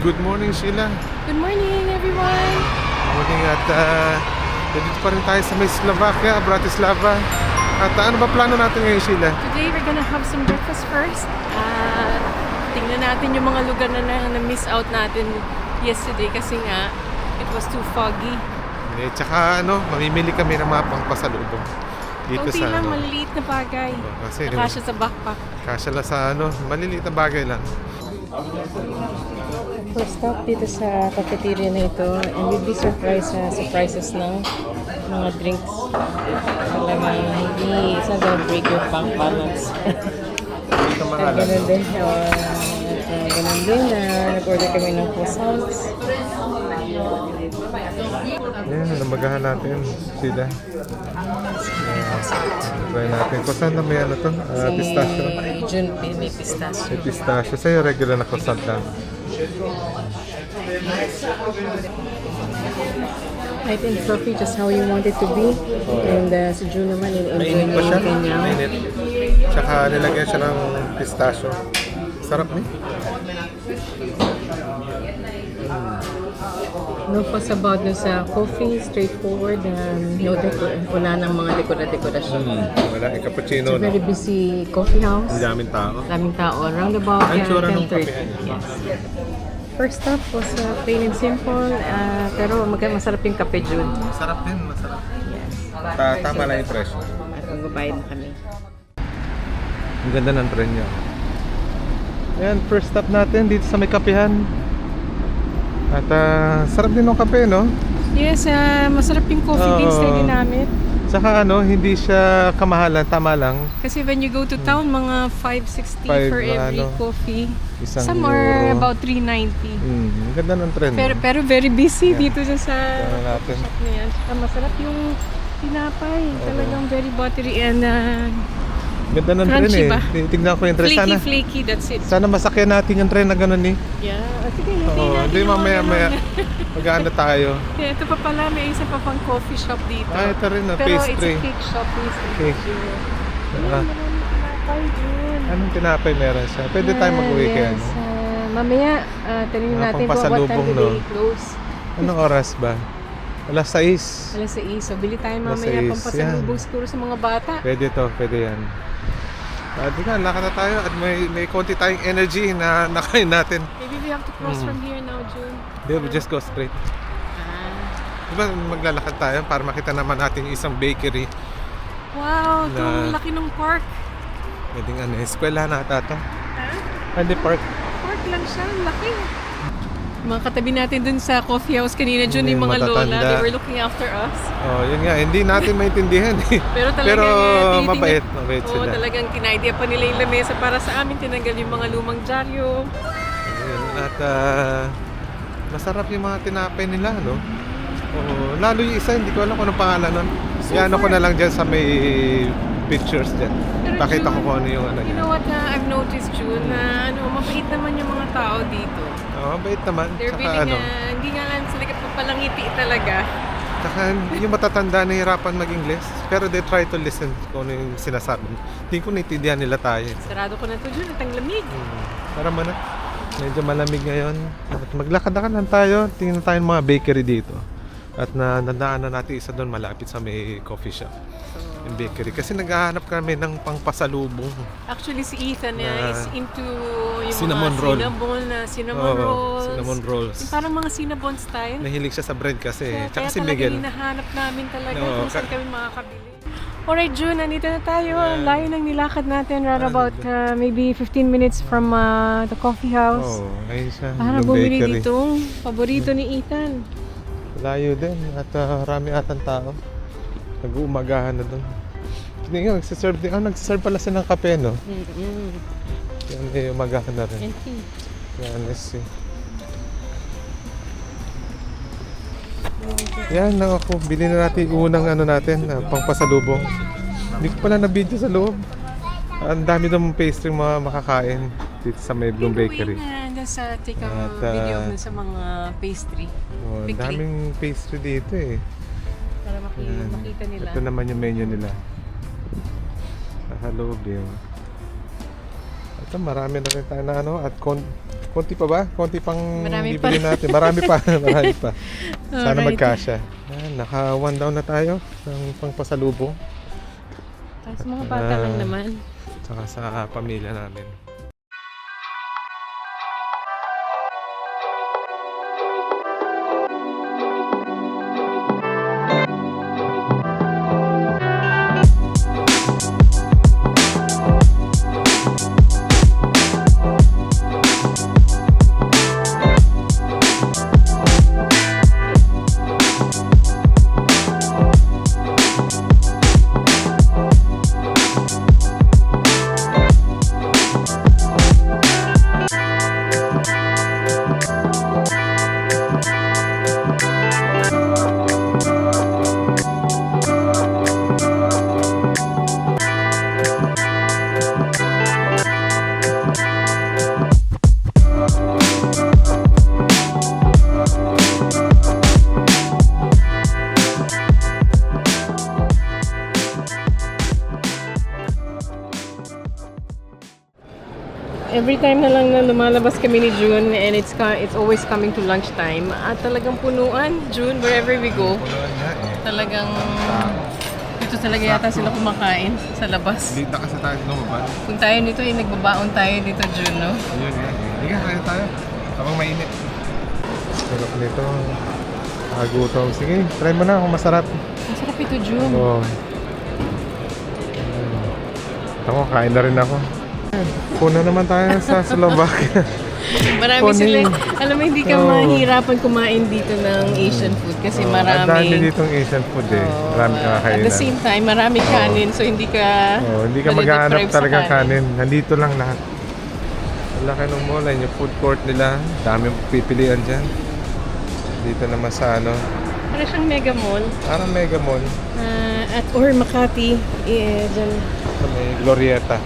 Good morning, Sheila. Good morning, everyone! Morning at dito pa rin tayo sa may Slovakia, Bratislava. At ano ba plano natin ngayon, Sheila? Today, we're gonna have some breakfast first. Tingnan natin yung mga lugar na miss out natin yesterday kasi nga, it was too foggy. Tsaka mamimili kami ng mga pangpasalubong. Dito Kaunti sa lang, maliliit na bagay. kasi Nakasya sa backpack. kasya lang sa maliliit na bagay lang. First stop dito sa cafeteria na ito, and we'd be surprised sa prices ng mga drinks. Talagang hindi, it's not gonna break your bank balance. Dito mahal. Ganun din, ganun din, nag-order kami ng croissants. Yan, namagahan natin, Sheila. Try natin. Kung saan na may pistachio. June, may pistachio. May pistachio. Sa'yo, regular na croissant lang. I think fluffy just how you want it to be. And si June naman, in-enjoy Mainit pa siya. yung kanya. Mainit. Tsaka nilagyan siya ng pistachio. Sarap ni. No fuss about dun sa coffee, straightforward. Wala ng mga dekorasyon. Wala, cappuccino. It's a very busy coffee house. Ang daming tao. Daming tao. Around about Ang tsura ng 10:30. kape. Yes. First stop was plain and simple. Pero masarap yung kape, June. Masarap din, masarap. Yes. Tama lang yung presyo. At magbabayad na kami. Ang ganda ng tren niya. Ayan, first stop natin dito sa may kapehan. At sarap din ng kape, no? Yes, masarap yung coffee beans na ginamit. Saka hindi siya kamahalan, tama lang. Kasi when you go to town, mga 560 for every coffee. Isang Some are euro. about 390. Ang ganda ng tren. Pero very busy dito sa natin. shop na yan. Saka masarap yung tinapay. Talagang very buttery and Ganda ng tren crunchy eh. ba? Tingnan ko yung tren. flaky, that's it. Sana masakyan natin yung tren na gano'n eh. Yeah. Sige, Oo, tingnan hindi natin mamaya mag-aano tayo. Kaya ito pa pala, may isa pa pang coffee shop dito. Ito rin na Pero pastry. it's a cake shop. Cake. Maraming tinapay dun. Anong tinapay meron siya? Pwede tayo mag-uwi kaya. Yes. Mamaya, tanongin Mga natin what time pampasalubong, do they close. Anong oras ba? Alas 6. Alas 6. So, bili tayo Alas mamaya 6, pampasalubong siguro sa mga bata. Pwede to, pwede yan. Di ka, lakad na tayo at may konti tayong energy na nakain natin. Maybe we have to cross from here now, June. We just go straight. Diba maglalakad tayo para makita naman natin yung isang bakery. Wow, Na- itong laki ng park. Pwedeng eskwela na ata to. Ha? Hindi, park. Park lang siya, laki. Mga katabi natin dun sa coffee house kanina, June, Yung yung mga lola, matatanda. they were looking after us. Oh, yun nga, hindi natin maintindihan eh. Pero talagang Pero tinitingnan- mabait Oo, sila. talagang kinaidea pa nila yung lamesa para sa amin, tinanggal yung mga lumang dyaryo. Ayun, at masarap yung mga tinapay nila, no? Oo, lalo yung isa, hindi ko alam kung anong pangalan nun. Yan ko na lang dyan sa may pictures dyan. Pero Pakita ko June, kung ano yung ano You niya. know what I've noticed, June, na mabait naman yung mga tao dito. Oo, mabait naman. They're Tsaka really hindi nga lang sila kapalangiti talaga. Tsaka yung matatanda nahihirapan mag-Ingles. Pero they try to listen kung ano yung sinasabi. Hindi ko naintindihan nila tayo. Sarado ko na to, June, at ang lamig. Tara mo na. Medyo malamig ngayon. At maglakad-lakad lang tayo. Tingnan tayo ng mga bakery dito. At nadaanan natin isa doon malapit sa may coffee shop. Yung bakery. Kasi naghahanap kami ng pangpasalubong. Actually, si Ethan is into yung Cinnamon mga roll. cinnamon rolls. Cinnamon rolls. Yung parang mga cinnamon style. Nahilig siya sa bread kasi. Kaya Tsaka si talaga Miguel. hinahanap namin talaga Oo, kung saan kami makakabili. Alright, June, nandito na tayo. Ang layo ng nilakad natin. Right about maybe 15 minutes from the coffee house. Ayun siya. Para yung bumili bakery. ditong paborito ni Ethan. Layo din. At marami atang tao. Nag-uumagahan na doon. Hindi nga, nagsiserve din. Nagsiserve pala sila ng kape, no? Yan, umagahan na rin. Yan, let's see. Yan, ako. Bili na natin yung unang natin, pangpasalubong. Hindi ko pala na-video sa loob. Ang dami ng pastry mga makakain dito sa may Bloom Bakery. Take a At, video dun sa mga pastry. Oh, ang Quickly. daming pastry dito eh. Para makita nila. Ito naman yung menu nila. Hello, Bill. Ito, marami na rin tayo na at Konti pa ba? Konti pang Marami bibili pa. natin. Marami pa. Marami pa. Sana Alright. magkasya. Yan, naka 1 down na tayo ng pangpasalubong. Tapos mga bata lang naman. Saka sa pamilya namin. Every time na lang na lumalabas kami ni June and it's always coming to lunchtime at talagang punuan, June, wherever we go. Punuan nga eh. Talagang dito talaga yata sila kumakain sa labas. Dito kasi tayo lumabas. Kung tayo dito, nagbabaon tayo dito, June, no? Yun nga eh. Hindi kaya tayo. Habang mainit. Sarap nito. Gutom. Sige, try mo na kung masarap. Masarap ito, June. Oo. Ako, kain na rin ako. Puna naman tayo sa Slovakia. Marami Funny. sila. Alam mo, hindi ka Oo. mahirapan kumain dito ng Asian food kasi Ang dami marami. ditong Asian food eh. Oo, Marami at kakain the same time, marami kanin so hindi ka hindi ka maghahanap madideprive sa talaga kanin. Nandito lang lahat. Wala kayo ng mall. Yung food court nila. Daming pipilian dyan. Dito naman sa ano. Para siyang mega mall. Parang mega mall. At or Makati. Dyan. Sa may Glorieta.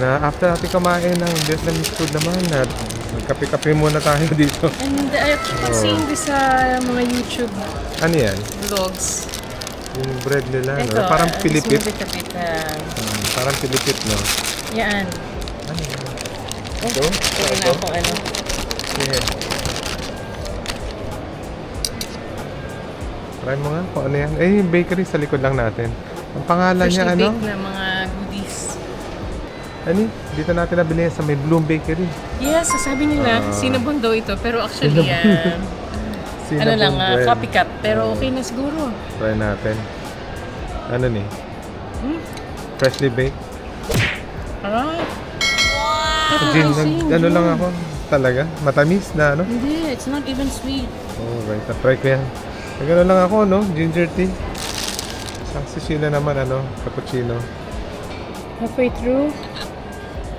After natin kumain ng Vietnamese food naman, magkape-kape muna tayo dito. And I keep on seeing this sa mga YouTube Ano yan? vlogs. Yung bread nila, Ito, no? Parang Pilipit. Pilipit. Parang Pilipit, no? Yan. Ano yan? Oh, Ito? pwede na Ito? akong ano. Sige. Try mo nga kung ano yan. Eh, yung bakery sa likod lang natin. Ang pangalan niya, Freshly ano? baked na mga goodies. Ano? Dito natin nabili sa may Bloom Bakery. Yes, sabi nila, Cinnabon daw ito. Pero actually, ano Cinnamon lang, bread. copycat. Pero okay na siguro. Try natin. Ano ni? Freshly baked. Alright. Gin, ano lang ako talaga. Matamis na ano. Hindi, it's not even sweet. Oh, right. Try ko yan. Gano'n lang ako, no? Ginger tea. Sa Sheila naman, ano? Cappuccino. Halfway through.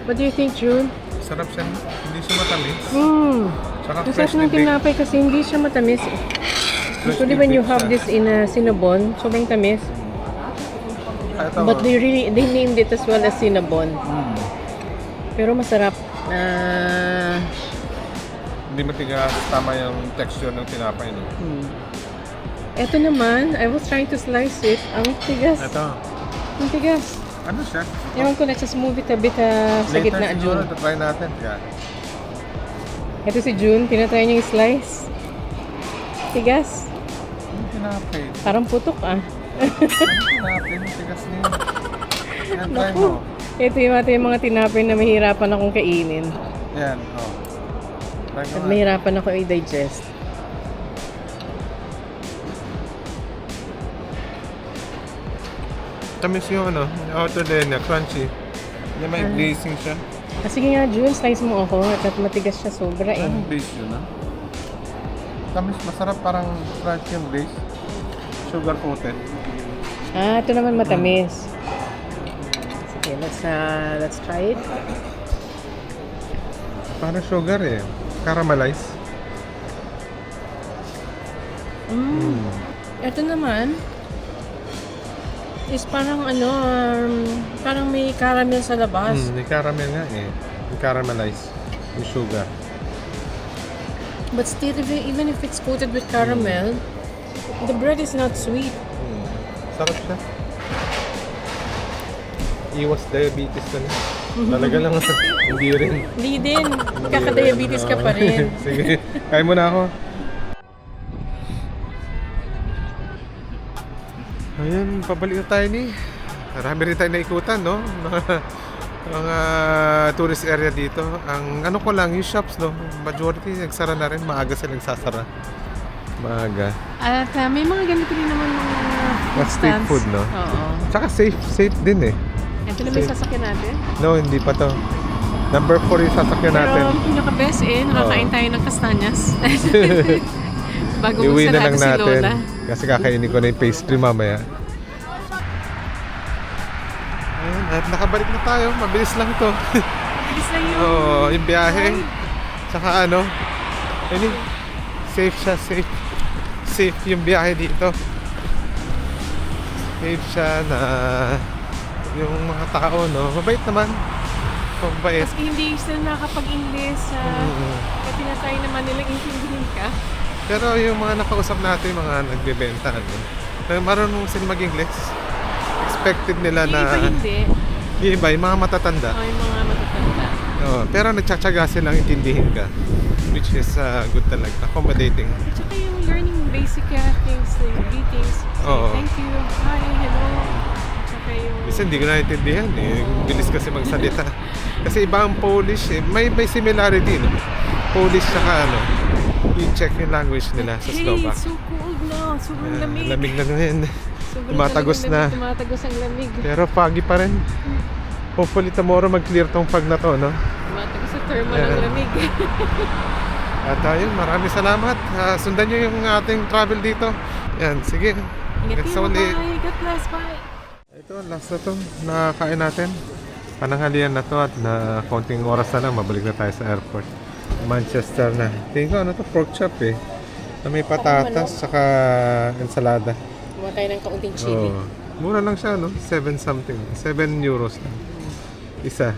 What do you think, June? Sarap siya. Hindi siya matamis. Saka Masarap freshly ng baked. tinapay kasi hindi siya matamis. Usually when you have this in a Cinnabon, sobrang tamis. Kahit But they named it as well as Cinnabon. Pero masarap. hindi matigas. Tama yung texture ng tinapay, no? Ito naman, I was trying to slice it. Ang tigas. Ito. Ang tigas. Ano siya? Ewan ko, let's just move it a bit sa gitna, June. Ito, try natin. Yan. Ito si June, tinatry niya yung slice. Tigas. Yung tinapay. Parang putok ah. Tinapay. Yung tigas niya. Yan, try Naku. mo. Ito yung mga tinapay na mahirapan akong kainin. Yan, oh. Try mo At nga. mahirapan ako i-digest. Tamis yung ano, yung outer layer niya, crunchy. Hindi may glazing siya. Sige nga, June, slice mo ako at matigas siya sobra eh. Anong glaze yun, ha? Tamis, masarap, parang crunchy yung glaze. Sugar coated. Ito naman matamis. Sige, let's try it. Parang sugar eh. Caramelize. Ito naman is parang parang may caramel sa labas. May caramel nga eh. May caramelize. Yung sugar. But still, even if it's coated with caramel, the bread is not sweet. Sarap siya. iwas diabetes ka na. Talaga lang, hindi rin. Hindi din. Kaka-diabetes ka pa rin. Sige, kaya mo na ako. Ayan, pabalik na tayo ni. Marami rin tayo naikutan, no? Mga tourist area dito. Ang ano ko lang, yung shops, no? Majority nagsara na rin. Maaga sila nagsasara. Maaga. At may mga ganito rin naman mga Mga street stands. food, no? Oo. Tsaka safe din eh. Ito na may sasakyan natin. No, hindi pa to. Number 4 yung sasakyan Pero natin. ang pinaka-best nakakain tayo ng kastanyas. Bago Iuwi na magsarado lang si natin. Lola. Kasi kakainin ko na yung pastry mamaya. Ayun, at nakabalik na tayo. Mabilis lang to. Bilis na yun. Oo, yung biyahe. Tsaka ano, safe siya, safe. Safe yung biyahe dito. Safe siya na yung mga tao, no? Mabait naman. Mabait. Kasi hindi sila nakakapag-English. Kasi na tayo naman nilang intindihin ka. Pero yung mga nakausap natin, mga nagbebenta, ano, marunong sila mag-English. Expected nila Yung na... iba hindi. Yung iba, yung mga matatanda. Yung mga matatanda. Oo, pero nagtsatsaga silang intindihin ka. Which is good talaga. Accommodating. At saka yung learning basic things, like greetings. Say, Oo. thank you, hi, hello. At saka yung... Kasi hindi ko naintindihan eh. Bilis kasi magsalita. Kasi iba ang Polish eh. May similarity, no? Polish saka ano. I-check yung language nila sa Slovak. Hey, so cold na. Sobrang lamig. Lamig na ngayon. Sobrang Tumatagos lamig na. Tumatagos ang lamig. Pero foggy pa rin. Hopefully tomorrow mag-clear tong fog na to, no? Tumatagos sa thermal Ayan. ang lamig. At ayun, maraming salamat. Sundan nyo yung ating travel dito. Yan, sige. Ingat Next kayo, ulit. bye. God bless, bye. Ito, last na to. Nakakain natin. Pananghalian na to at na konting oras na lang, mabalik na tayo sa airport. Manchester na. Tingin ko, ano to? Pork chop eh. Na may patatas, saka ensalada. Kuha tayo ng kaunting chili. Oh, mura lang siya, no? 7 something. 7 euros lang. Isa.